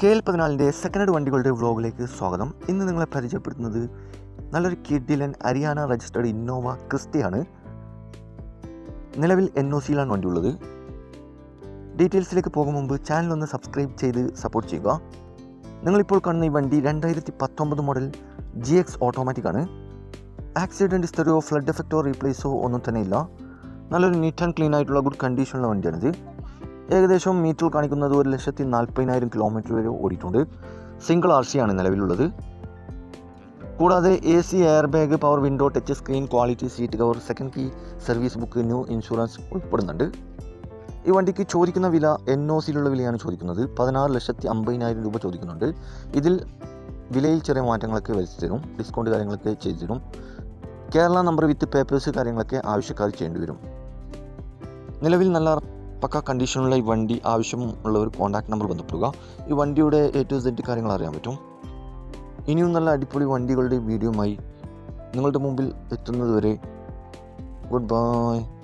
KL14 second വണ്ടികളുടെ വ്ളോഗിലേക്ക് സ്വാഗതം. ഇന്ന് നിങ്ങളെ പരിചയപ്പെടുത്തുന്നത് നല്ലൊരു കിഡിലൻ ഹരിയാന രജിസ്റ്റേർഡ് ഇന്നോവ ക്രിസ്റ്റയാണ്. നിലവിൽ NOCയിലാണ് വണ്ടി ഉള്ളത്. ഡീറ്റെയിൽസിലേക്ക് പോകും മുമ്പ് ചാനൽ ഒന്ന് സബ്സ്ക്രൈബ് ചെയ്ത് സപ്പോർട്ട് ചെയ്യുക. നിങ്ങളിപ്പോൾ കാണുന്ന ഈ വണ്ടി 2019 മോഡൽ GX ഓട്ടോമാറ്റിക് ആണ്. ആക്സിഡൻറ്റ് ഹിസ്റ്ററിയോ ഫ്ലഡ് എഫക്റ്റോ റീപ്ലേസോ ഒന്നും തന്നെ ഇല്ല. നല്ലൊരു നീറ്റ് ആൻഡ് ക്ലീൻ ആയിട്ടുള്ള ഗുഡ് കണ്ടീഷനുള്ള വണ്ടിയാണിത്. ഏകദേശം മീറ്ററിൽ കാണിക്കുന്നത് 1,40,000 കിലോമീറ്റർ വരെ ഓടിയിട്ടുണ്ട്. സിംഗിൾ RC ആണ് നിലവിലുള്ളത്. കൂടാതെ AC, air bag, power window, touch screen, quality seat cover, second key, service book, new insurance ഉൾപ്പെടുന്നുണ്ട്. ഈ വണ്ടിക്ക് ചോദിക്കുന്ന വില NOCയിലുള്ള വിലയാണ് ചോദിക്കുന്നത്. 16,50,000 രൂപ ചോദിക്കുന്നുണ്ട്. ഇതിൽ വിലയിൽ ചെറിയ മാറ്റങ്ങളൊക്കെ വരുത്തി തരും, ഡിസ്കൗണ്ട് കാര്യങ്ങളൊക്കെ ചെയ്തു തരും. കേരള നമ്പർ വിത്ത് പേപ്പേഴ്സ് കാര്യങ്ങളൊക്കെ ആവശ്യക്കാർ ചെയ്യേണ്ടി വരും. നിലവിൽ നല്ല പക്ക കണ്ടീഷനുള്ള ഈ വണ്ടി ആവശ്യമുള്ളവർ കോൺടാക്ട് നമ്പർ ബന്ധപ്പെടുക. ഈ വണ്ടിയുടെ A to Z കാര്യങ്ങൾ അറിയാൻ പറ്റും. ഇനിയും നല്ല അടിപൊളി വണ്ടികളുടെ വീഡിയോയുമായി നിങ്ങളുടെ മുമ്പിൽ എത്തുന്നതുവരെ ഗുഡ് ബൈ.